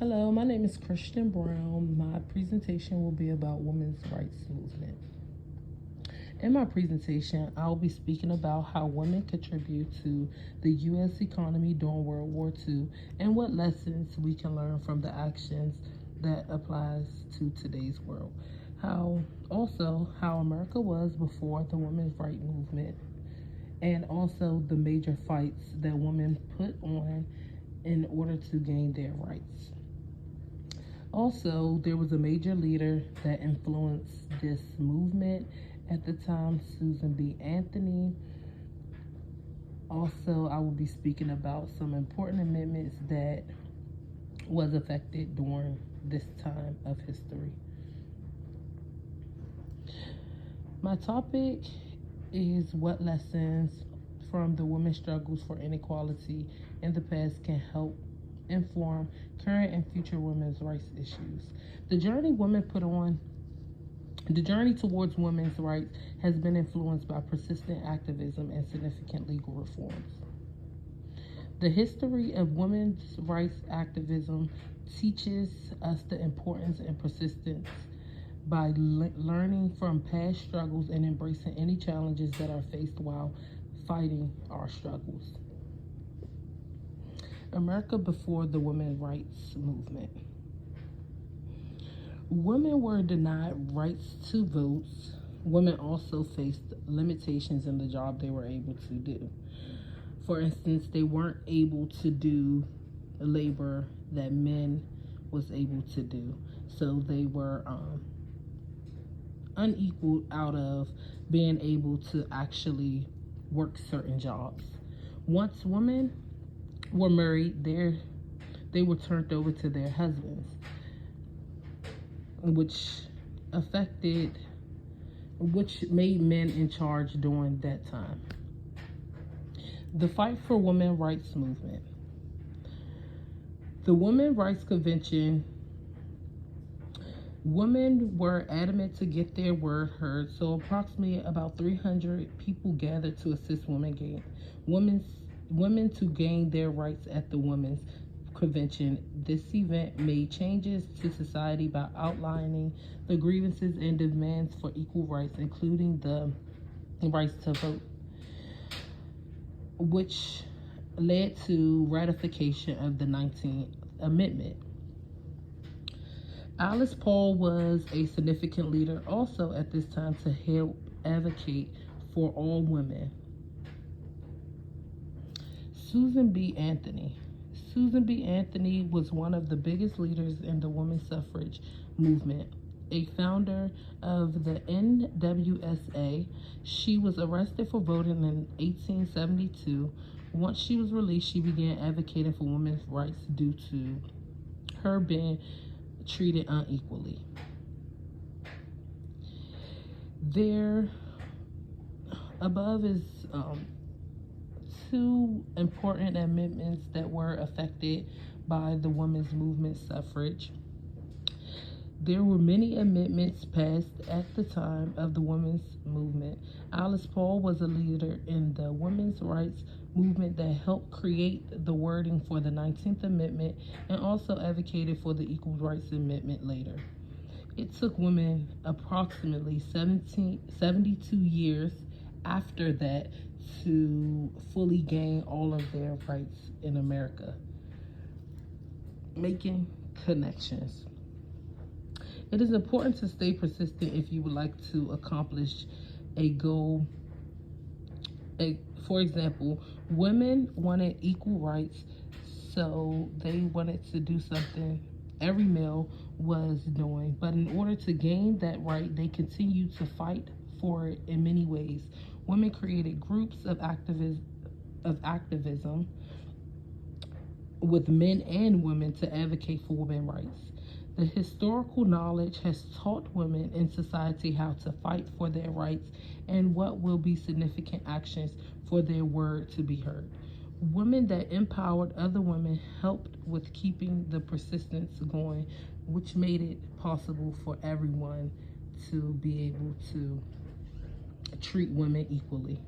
Hello, my name is Christian Brown. My presentation will be about women's rights movement. In my presentation, I'll be speaking about how women contribute to the U.S. economy during World War II and what lessons we can learn from the actions that applies to today's world. How America was before the women's rights movement, and also the major fights that women put on in order to gain their rights. Also, there was a major leader that influenced this movement at the time, Susan B. Anthony. Also, I will be speaking about some important amendments that was affected during this time of history. My topic is what lessons from the women's struggles for inequality in the past can help inform current and future women's rights issues. The journey towards women's rights has been influenced by persistent activism and significant legal reforms. The history of women's rights activism teaches us the importance and persistence by learning from past struggles and embracing any challenges that are faced while fighting our struggles. America before the women's rights movement. Women were denied rights to vote. Women also faced limitations in the job they were able to do. For instance, they weren't able to do labor that men was able to do. So they were unequal out of being able to actually work certain jobs. Once women were married, they were turned over to their husbands, which made men in charge during that time. The fight for women's rights movement. The Women's Rights Convention. Women were adamant to get their word heard, so approximately about 300 people gathered to assist women to gain their rights at the Women's Convention. This event made changes to society by outlining the grievances and demands for equal rights, including the rights to vote, which led to ratification of the 19th Amendment. Alice Paul was a significant leader also at this time to help advocate for all women. Susan B. Anthony. Susan B. Anthony was one of the biggest leaders in the women's suffrage movement, a founder of the NWSA. She was arrested for voting in 1872. Once she was released, she began advocating for women's rights due to her being treated unequally. There above is two important amendments that were affected by the women's movement suffrage. There were many amendments passed at the time of the women's movement. Alice Paul was a leader in the women's rights movement that helped create the wording for the 19th Amendment and also advocated for the Equal Rights Amendment later. It took women approximately 72 years after that to fully gain all of their rights in America. Making connections. It is important to stay persistent if you would like to accomplish a goal. For example, women wanted equal rights, so they wanted to do something every male was doing. But in order to gain that right, they continued to fight for it in many ways. Women created groups of activism with men and women to advocate for women's rights. The historical knowledge has taught women in society how to fight for their rights and what will be significant actions for their word to be heard. Women that empowered other women helped with keeping the persistence going, which made it possible for everyone to be able to treat women equally.